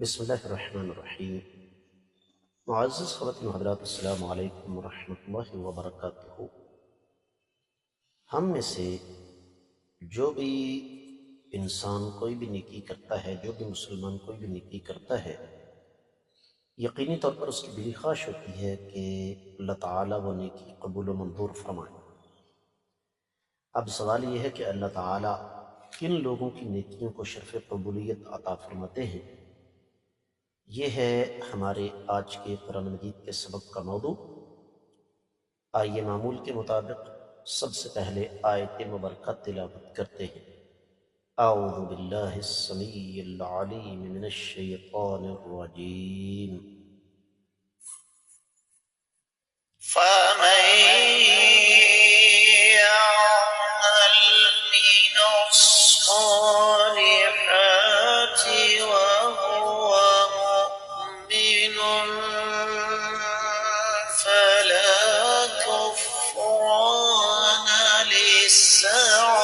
بسم اللہ الرحمن الرحیم۔ معزز خواتین و حضرات، السلام علیکم ورحمۃ اللہ وبرکاتہ۔ ہم میں سے جو بھی انسان کوئی بھی نیکی کرتا ہے، جو بھی مسلمان کوئی بھی نیکی کرتا ہے، یقینی طور پر اس کی دلی خواہش ہوتی ہے کہ اللہ تعالیٰ وہ نیکی قبول و منظور فرمائے۔ اب سوال یہ ہے کہ اللہ تعالیٰ کن لوگوں کی نیکیوں کو شرف قبولیت عطا فرماتے ہیں؟ یہ ہے ہمارے آج کے قرآن مجید کے سبق کا موضوع۔ آئیے معمول کے مطابق سب سے پہلے آیت مبارکہ تلاوت کرتے ہیں۔ اعوذ باللہ السمیع العلیم من الشیطان الرجیم۔ فمن يعمل من الصالحات وهو مؤمن فلا كفران لسعيه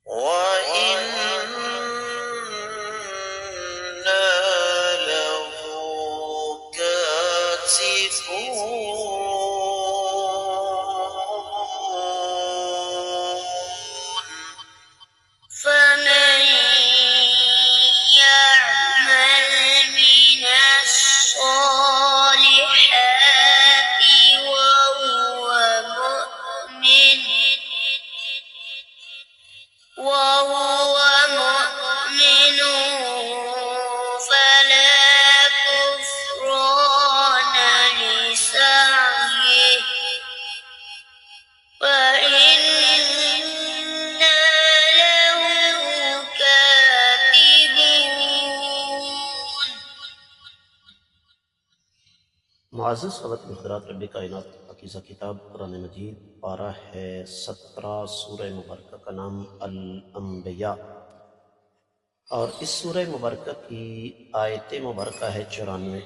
وإنا له كاتبون. فمن يعمل من الصالحات وهو مؤمن فلا كفران لسعيه وإنا له كاتبون. معزز خواتین و حضرات، رب کائنات کی پاکیزہ کتاب قرآن مجید پارہ ہے 17، سورہ مبارکہ کا نام الانبیاء، اور اس سورہ مبارکہ کی آیت مبارکہ ہے 94۔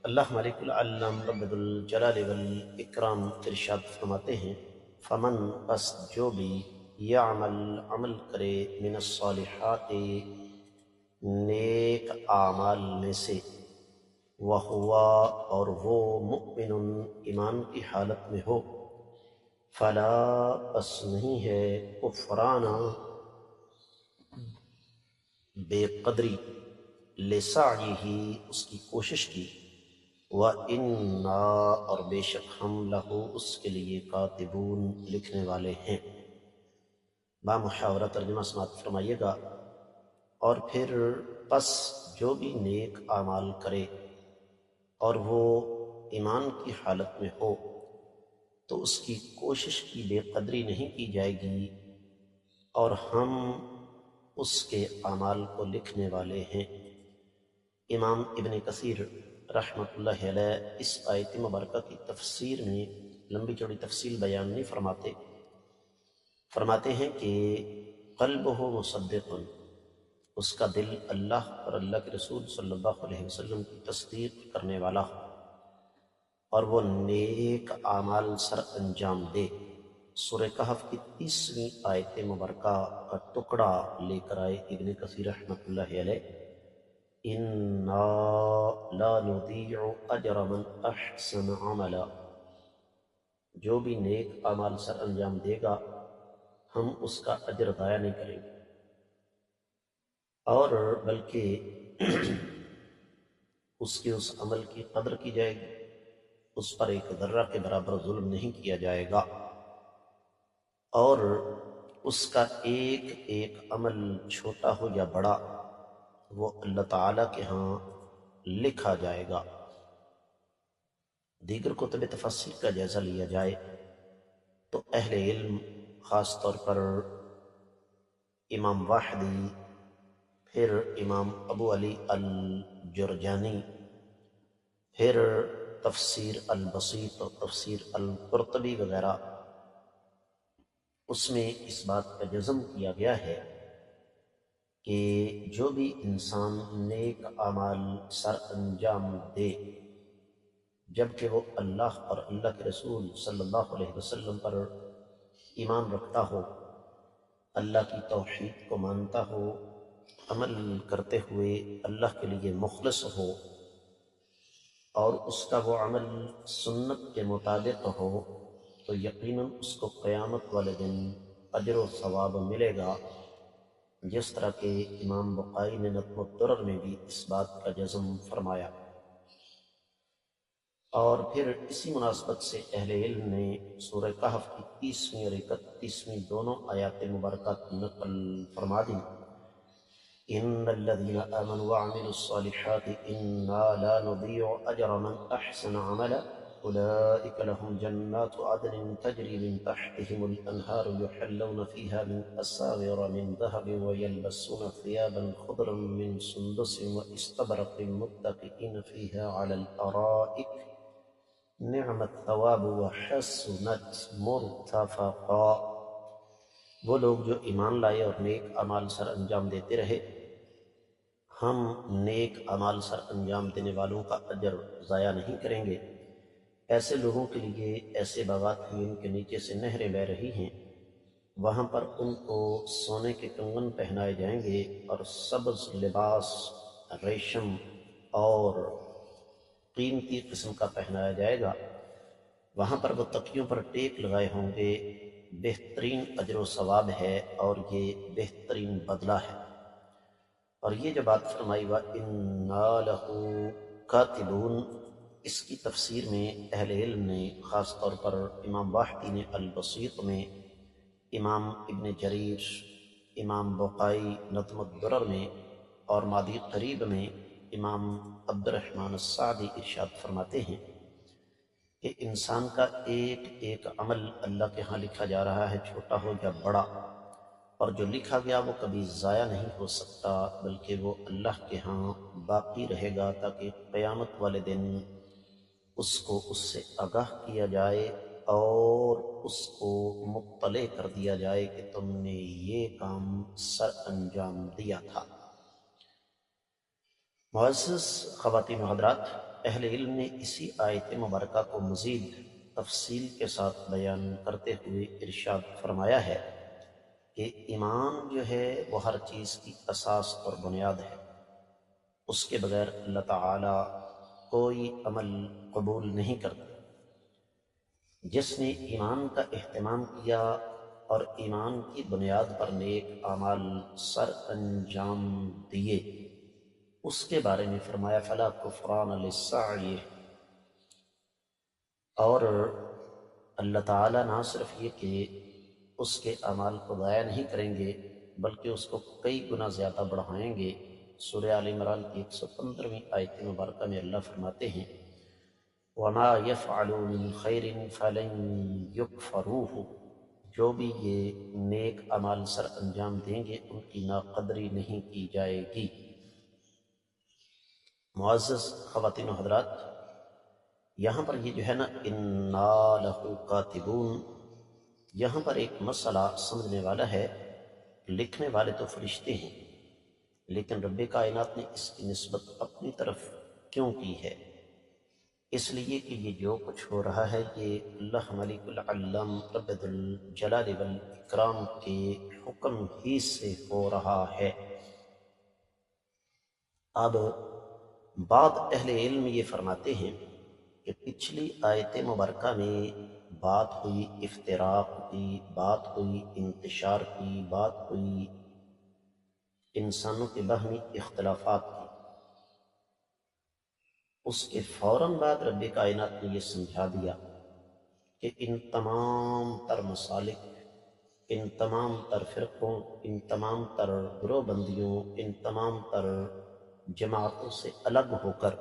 اللہ مالک العلم رب الجلال والاکرام ارشاد فرماتے ہیں، فمن پس جو بھی یعمل عمل کرے من الصالحات نیک اعمال میں سے، وہوا اور وہ مؤمن ایمان کی حالت میں ہو، فلا پس نہیں ہے کفرانہ بے قدری، لسعیہ اس کی کوشش کی، وَإِنَّا اور بے شک ہم لہو اس کے لیے کاتبون لکھنے والے ہیں۔ بامحاورہ ترجمہ سماعت فرمائیے گا۔ اور پھر پس جو بھی نیک اعمال کرے اور وہ ایمان کی حالت میں ہو تو اس کی کوشش کی بے قدری نہیں کی جائے گی، اور ہم اس کے اعمال کو لکھنے والے ہیں۔ امام ابن کثیر رحمۃ اللہ علیہ اس آیت مبارکہ کی تفسیر میں لمبی چوڑی تفصیل بیان نہیں فرماتے ہیں کہ قلبہ مصدق، اس کا دل اللہ اور اللہ کے رسول صلی اللہ علیہ وسلم کی تصدیق کرنے والا ہو، اور وہ نیک اعمال سر انجام دے۔ سورہ کہف کی 30ویں آیت مبارکہ کا ٹکڑا لے کر آئے ابن کثیر رحمۃ اللہ علیہ، اِنَّا لَا نُضِيعُ أَجْرَ مَنْ أَحْسَنَ عَمَلًا، جو بھی نیک اعمال سر انجام دے گا ہم اس کا اجر ضائع نہیں کریں گے، اور بلکہ اس کے اس عمل کی قدر کی جائے گی، اس پر ایک ذرہ کے برابر ظلم نہیں کیا جائے گا، اور اس کا ایک ایک عمل چھوٹا ہو یا بڑا وہ اللہ تعالیٰ کے ہاں لکھا جائے گا۔ دیگر کتب تفسیر کا جائزہ لیا جائے تو اہل علم، خاص طور پر امام واحدی، پھر امام ابو علی الجرجانی، پھر تفسیر البسیط اور تفسیر القرطبی وغیرہ، اس میں اس بات کا جزم کیا گیا ہے کہ جو بھی انسان نیک اعمال سر انجام دے جبکہ وہ اللہ اور اللہ کے رسول صلی اللہ علیہ وسلم پر ایمان رکھتا ہو، اللہ کی توحید کو مانتا ہو، عمل کرتے ہوئے اللہ کے لیے مخلص ہو، اور اس کا وہ عمل سنت کے مطابق ہو، تو یقیناً اس کو قیامت والے دن اجر و ثواب ملے گا، جس طرح کہ امام بقائی نے نظم الدرر میں بھی اس بات کا جزم فرمایا۔ اور پھر اسی مناسبت سے اہل علم نے سورہ کہف کی 30ویں اور 31ویں دونوں آیات مبارکات نقل فرما دی۔ ان الذين امنوا وعملوا الصالحات انا لا نضيع اجر من احسن عملا اولئك لهم جنات عدن تجري من تحتهم الانهار يحلون فيها من اساور من ذهب ويلبسون ثيابا خضرا من سندس واستبرق متكئين فيها على الارائك نعم الثواب وحسنت مرتفقا۔ وہ لوگ جو ایمان لائے اور نیک اعمال سر انجام دیتے رہے، ہم نیک اعمال سر انجام دینے والوں کا اجر ضائع نہیں کریں گے۔ ایسے لوگوں کے لیے ایسے باغات ہیں ان کے نیچے سے نہریں بہہ رہی ہیں، وہاں پر ان کو سونے کے کنگن پہنائے جائیں گے اور سبز لباس ریشم اور قیمتی قسم کا پہنایا جائے گا۔ وہاں پر وہ تکیوں پر ٹیک لگائے ہوں گے۔ بہترین اجر و ثواب ہے اور یہ بہترین بدلہ ہے۔ اور یہ جو بات فرمائی وَإِنَّا لَهُ كَاتِبُونَ، اس کی تفسیر میں اہل علم نے خاص طور پر امام واحدی نے البسیط میں، امام ابن جریر، امام بقائی نظم الدرر میں، اور مادی قریب میں امام عبد الرحمن السعدی ارشاد فرماتے ہیں کہ انسان کا ایک ایک عمل اللہ کے ہاں لکھا جا رہا ہے، چھوٹا ہو یا بڑا، اور جو لکھا گیا وہ کبھی ضائع نہیں ہو سکتا، بلکہ وہ اللہ کے ہاں باقی رہے گا، تاکہ قیامت والے دن اس کو اس سے آگاہ کیا جائے اور اس کو مطلع کر دیا جائے کہ تم نے یہ کام سر انجام دیا تھا۔ معزز خواتین و حضرات، اہل علم نے اسی آیت مبارکہ کو مزید تفصیل کے ساتھ بیان کرتے ہوئے ارشاد فرمایا ہے کہ ایمان جو ہے وہ ہر چیز کی اساس اور بنیاد ہے، اس کے بغیر اللہ تعالی کوئی عمل قبول نہیں کرتا۔ جس نے ایمان کا اہتمام کیا اور ایمان کی بنیاد پر نیک اعمال سر انجام دیے، اس کے بارے میں فرمایا فلا کفران للسعی، اور اللہ تعالیٰ نہ صرف یہ کہ اس کے اعمال کو ضائع نہیں کریں گے بلکہ اس کو کئی گنا زیادہ بڑھائیں گے۔ سورہ آل عمران کی 115ویں آیت مبارکہ میں اللہ فرماتے ہیں وَمَا يَفْعَلُوا مِنْ خَيْرٍ فَلَنْ يُكْفَرُوهُ، جو بھی یہ نیک اعمال سر انجام دیں گے ان کی ناقدری نہیں کی جائے گی۔ معزز خواتین و حضرات، یہاں پر یہ جو ہے نا اِنَّا لَهُ كَاتِبُونَ، یہاں پر ایک مسئلہ سمجھنے والا ہے۔ لکھنے والے تو فرشتے ہیں، لیکن رب کائنات نے اس کی نسبت اپنی طرف کیوں کی ہے؟ اس لیے کہ یہ جو کچھ ہو رہا ہے یہ اللہ ملک العلم رب ذو الجلال والاکرام کے حکم ہی سے ہو رہا ہے۔ اب بعض اہل علم یہ فرماتے ہیں کہ پچھلی آیت مبارکہ میں بات ہوئی افتراق کی، بات ہوئی انتشار کی، بات ہوئی انسانوں کے باہمی اختلافات کی۔ اس کے فوراً بعد رب کائنات نے یہ سمجھا دیا کہ ان تمام تر مسالک، ان تمام تر فرقوں، ان تمام تر گروہ بندیوں، ان تمام تر جماعتوں سے الگ ہو کر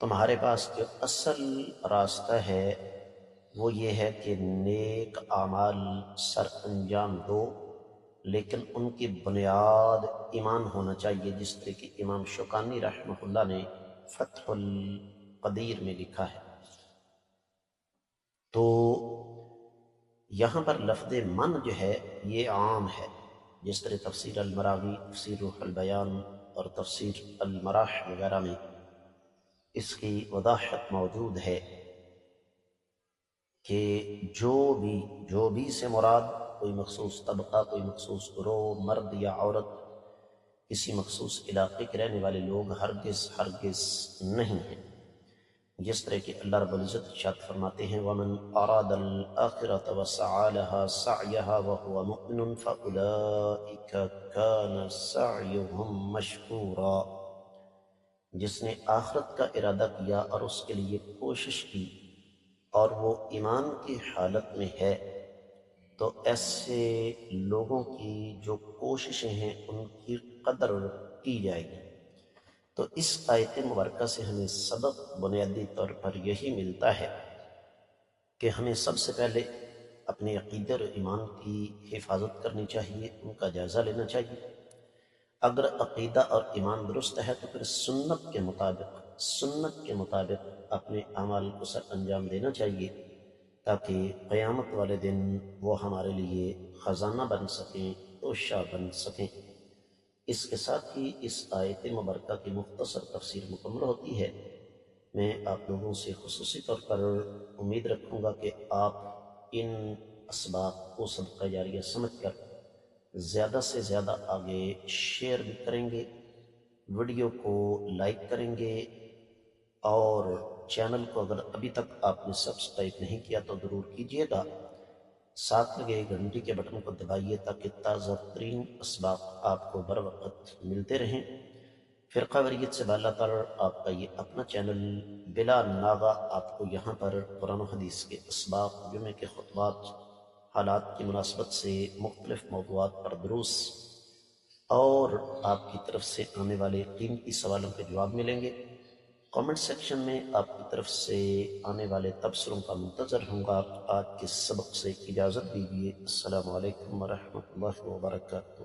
تمہارے پاس جو اصل راستہ ہے وہ یہ ہے کہ نیک اعمال سر انجام دو، لیکن ان کی بنیاد ایمان ہونا چاہیے، جس طرح کہ امام شوکانی رحمہ اللہ نے فتح القدیر میں لکھا ہے۔ تو یہاں پر لفظ من جو ہے یہ عام ہے، جس طرح تفسیر المراغی، تفسیر روح البیان اور تفسیر المراح وغیرہ میں اس کی وضاحت موجود ہے کہ جو بھی سے مراد کوئی مخصوص طبقہ، کوئی مخصوص گروہ، مرد یا عورت، کسی مخصوص علاقے کے رہنے والے لوگ ہرگز نہیں ہیں، جس طرح کہ اللہ رب العزت ارشاد فرماتے ہیں وَمَنْ أَرَادَ الْآخِرَةَ وَسَعَى لَهَا سَعْيَهَا وَهُوَ مُؤْمِنٌ فَأُولَئِكَ كَانَ سَعْيُهُمْ مَشْكُورًا، جس نے آخرت کا ارادہ کیا اور اس کے لیے کوشش کی اور وہ ایمان کی حالت میں ہے، تو ایسے لوگوں کی جو کوششیں ہیں ان کی قدر کی جائے گی۔ تو اس آیت مبارکہ سے ہمیں سبق بنیادی طور پر یہی ملتا ہے کہ ہمیں سب سے پہلے اپنے عقیدے اور ایمان کی حفاظت کرنی چاہیے، ان کا جائزہ لینا چاہیے۔ اگر عقیدہ اور ایمان درست ہے تو پھر سنت کے مطابق اپنے اعمال کو سر انجام دینا چاہیے، تاکہ قیامت والے دن وہ ہمارے لیے خزانہ بن سکیں، توشہ بن سکیں۔ اس کے ساتھ ہی اس آیت مبارکہ کی مختصر تفسیر مکمل ہوتی ہے۔ میں آپ لوگوں سے خصوصی طور پر امید رکھوں گا کہ آپ ان اسباب کو صدقہ جاریہ سمجھ کر زیادہ سے زیادہ آگے شیئر بھی کریں گے، ویڈیو کو لائک کریں گے، اور چینل کو اگر ابھی تک آپ نے سبسکرائب نہیں کیا تو ضرور کیجیے گا، ساتھ لگے گھنٹی کے بٹن کو دبائیے تاکہ تازہ ترین اسباق آپ کو بر وقت ملتے رہیں۔ فرقہ واریت سے بالا تر آپ کا یہ اپنا چینل بلا ناغہ آپ کو یہاں پر قرآن و حدیث کے اسباق، جمعے کے خطبات، حالات کی مناسبت سے مختلف موضوعات پر دروس اور آپ کی طرف سے آنے والے قیمتی سوالوں کے جواب ملیں گے۔ کامنٹ سیکشن میں آپ کی طرف سے آنے والے تبصروں کا منتظر ہوں گا۔ آج کے سبق سے اجازت دیجیے۔ السلام علیکم ورحمۃ اللہ وبرکاتہ۔